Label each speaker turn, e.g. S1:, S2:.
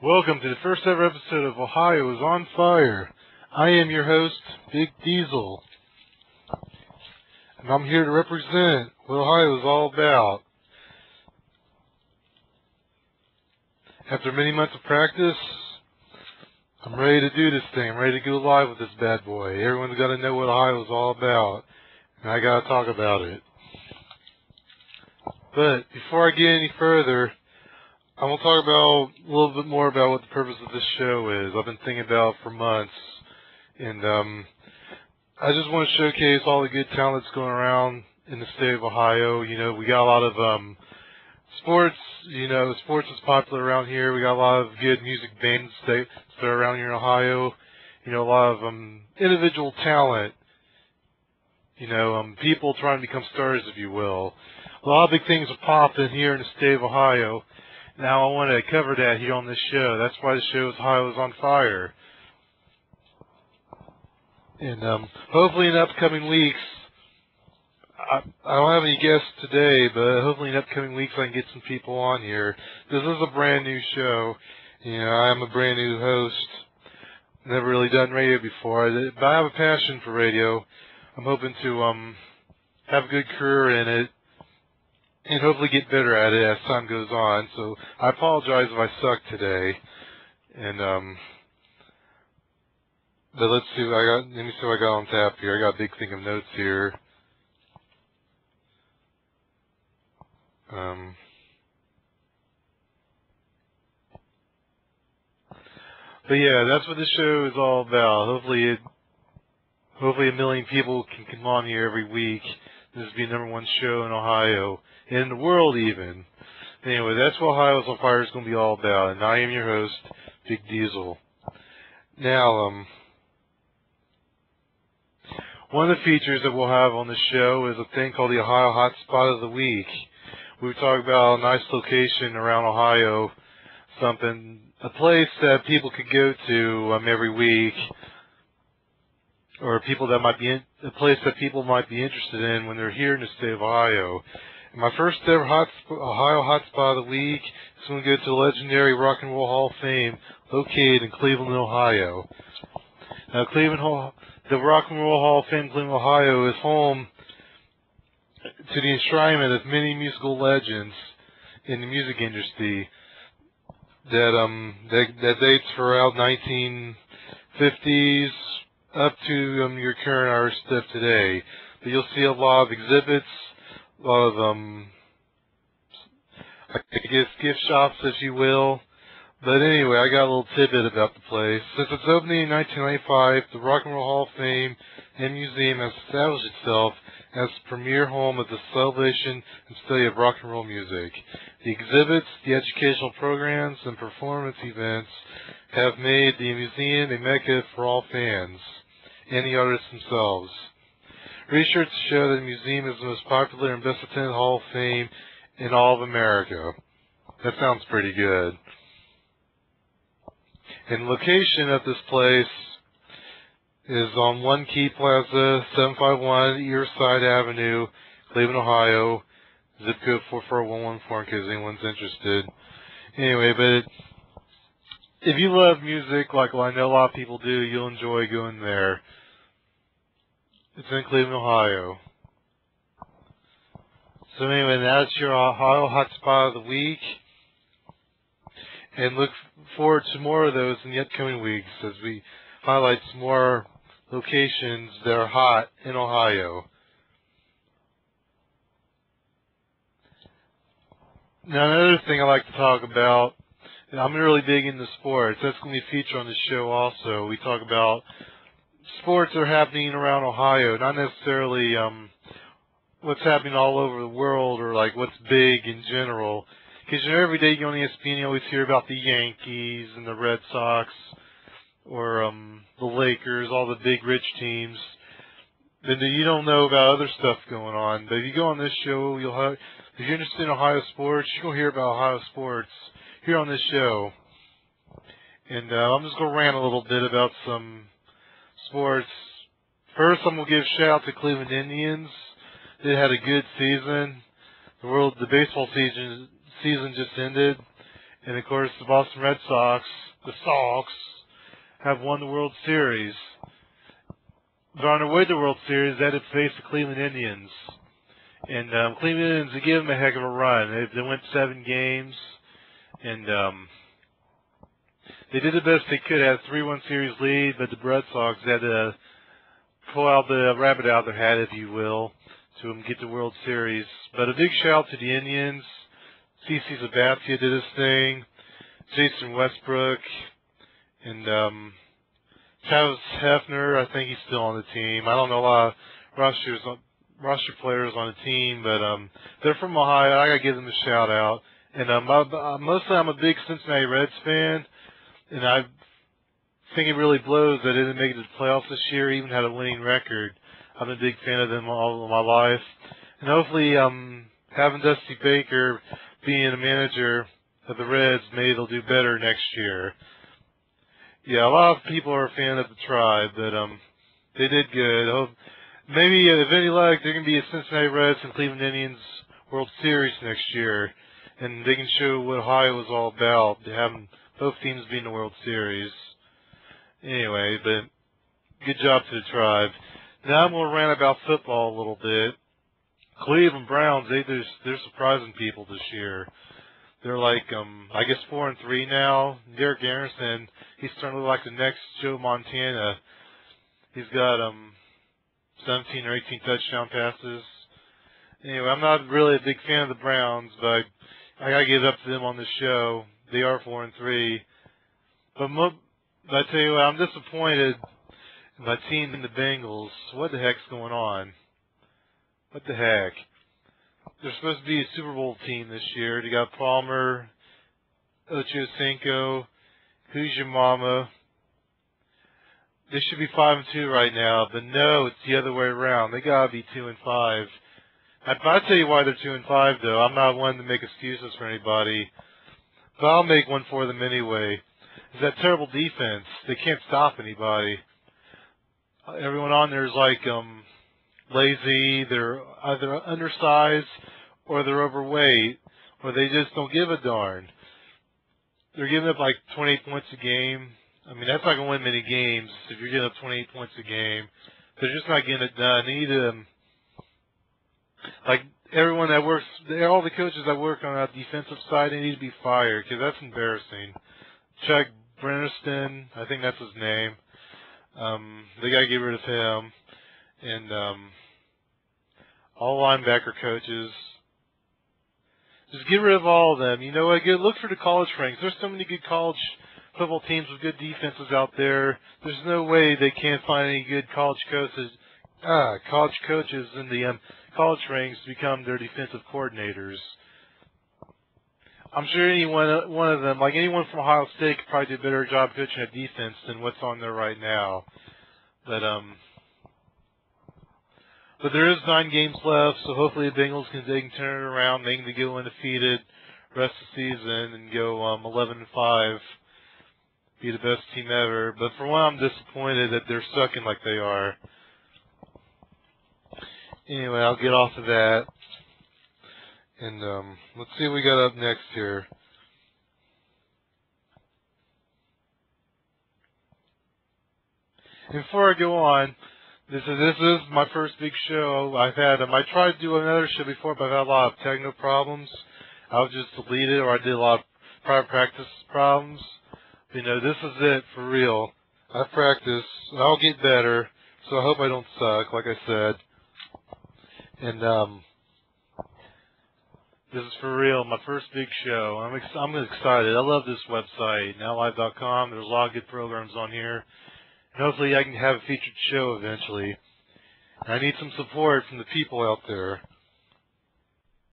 S1: Welcome to the first ever episode of Ohio is on Fire. I am your host, Big Diesel, and I'm here to represent what Ohio is all about. After many months of practice, I'm ready to do this thing. I'm ready to go live with this bad boy. Everyone's got to know what Ohio is all about, and I got to talk about it. But before I get any further, I want to talk about a little bit more about what the purpose of this show is. I've been thinking about it for months, and I just want to showcase all the good talent that's going around in the state of Ohio. You know, we got a lot of sports. You know, sports is popular around here. We got a lot of good music bands that are around here in Ohio. You know, a lot of individual talent. You know, people trying to become stars, if you will. A lot of big things are popping here in the state of Ohio. Now I want to cover that here on this show. That's why the show is Ohio is on Fire. And hopefully in upcoming weeks, I don't have any guests today, but hopefully in upcoming weeks I can get some people on here. This is a brand new show. You know, I am a brand new host. Never really done radio before, but I have a passion for radio. I'm hoping to have a good career in it, and hopefully get better at it as time goes on. So I apologize if I suck today. And but let's see what I got. Let me see what I got on tap here. I got a big thing of notes here. But yeah, that's what this show is all about. Hopefully a million people can come on here every week. This will be the #1 show in Ohio, and in the world even. Anyway, that's what Ohio is on Fire is going to be all about, and I am your host, Big Diesel. Now, one of the features that we'll have on the show is a thing called the Ohio Hotspot of the Week. We talk about a nice location around Ohio, a place that people could go to every week, or people that might be a place that people might be interested in when they're here in the state of Ohio. And my first ever Ohio Hotspot of the Week is going to go to the legendary Rock and Roll Hall of Fame located in Cleveland, Ohio. Now, the Rock and Roll Hall of Fame, Cleveland, Ohio, is home to the enshrinement of many musical legends in the music industry that dates for around 1950s up to your current artist stuff today. But you'll see a lot of exhibits, a lot of I guess gift shops, if you will. But anyway, I got a little tidbit about the place. Since its opening in 1995, the Rock and Roll Hall of Fame and Museum has established itself as the premier home of the celebration and study of rock and roll music. The exhibits, the educational programs, and performance events have made the museum a mecca for all fans and the artists themselves. Research show that the museum is the most popular and best attended Hall of Fame in all of America. That sounds pretty good. And the location of this place is on One Key Plaza, 751 Earside Avenue, Cleveland, Ohio, zip code 44114 in case anyone's interested. Anyway, but if you love music like I know a lot of people do, you'll enjoy going there. It's in Cleveland, Ohio. So anyway, that's your Ohio Hotspot of the Week. And look forward to more of those in the upcoming weeks as we highlight some more locations that are hot in Ohio. Now, another thing I like to talk about, I'm really big into sports. That's going to be a feature on this show also. We talk about sports that are happening around Ohio, not necessarily what's happening all over the world or like what's big in general. Because you know, every day you go on ESPN, you always hear about the Yankees and the Red Sox or the Lakers, all the big rich teams. Then you don't know about other stuff going on. But if you go on this show, if you're interested in Ohio sports, you're going to hear about Ohio sports here on this show. And I'm just going to rant a little bit about some sports. First, I'm going to give a shout out to Cleveland Indians. They had a good season. The baseball season just ended, And of course, the Boston Red Sox, the Sox, have won the World Series. They're on their way to the World Series. They had to face the Cleveland Indians. And Cleveland Indians, they gave them a heck of a run. They went 7 games. And they did the best they could. They had a 3-1 series lead, but the Red Sox had to pull out the rabbit out of their hat, if you will, to get the World Series. But a big shout out to the Indians. CC Sabathia did his thing. Jason Westbrook. And Travis Hefner, I think he's still on the team. I don't know a lot of roster players on the team, but they're from Ohio. I got to give them a shout out. And mostly I'm a big Cincinnati Reds fan, and I think it really blows that they didn't make it to the playoffs this year, even had a winning record. I'm a big fan of them all of my life. And hopefully having Dusty Baker being a manager of the Reds, maybe they'll do better next year. Yeah, a lot of people are a fan of the Tribe, but they did good. Maybe if any luck, they're going to be a Cincinnati Reds and Cleveland Indians World Series next year, and they can show what Ohio is all about, having both teams be in the World Series. Anyway, but good job to the Tribe. Now I'm going to rant about football a little bit. Cleveland Browns, they're surprising people this year. They're like, I guess 4-3 now. Derek Anderson, he's starting to look like the next Joe Montana. He's got 17 or 18 touchdown passes. Anyway, I'm not really a big fan of the Browns, but I gotta give it up to them on this show. They are 4-3. But I tell you what, I'm disappointed in my team in the Bengals. What the heck's going on? What the heck? They're supposed to be a Super Bowl team this year. They got Palmer, Ochocinco, Who's Your Mama. They should be 5-2 right now, but no, it's the other way around. They gotta be 2-5. I'll tell you why they're 2-5 though. I'm not one to make excuses for anybody, but I'll make one for them anyway. It's that terrible defense. They can't stop anybody. Everyone on there is like lazy. They're either undersized or they're overweight, or they just don't give a darn. They're giving up like 28 points a game. I mean, that's not going to win many games if you're getting up 28 points a game. They're just not getting it done. They need to, like everyone that works, all the coaches that work on that defensive side, they need to be fired because that's embarrassing. Chuck Brenniston, I think that's his name. They got to get rid of him. And all linebacker coaches. Just get rid of all of them. You know what? Look for the college ranks. There's so many good college football teams with good defenses out there. There's no way they can't find any good college coaches in the college ranks to become their defensive coordinators. I'm sure any one of them, like anyone from Ohio State, could probably do a better job coaching a defense than what's on there right now. But there is 9 games left, so hopefully the Bengals can turn it around. They can go undefeated rest of the season and go 11-5, be the best team ever. But for one, I'm disappointed that they're sucking like they are. Anyway, I'll get off of that. And let's see what we got up next here. And before I go on, this is my first big show. I tried to do another show before, but I've had a lot of technical problems. I was just deleted, or I did a lot of private practice problems. You know, this is it for real. I practice, and I'll get better. So I hope I don't suck, like I said. And this is for real, my first big show. I'm excited. I love this website, nowlive.com. There's a lot of good programs on here. And hopefully I can have a featured show eventually. And I need some support from the people out there.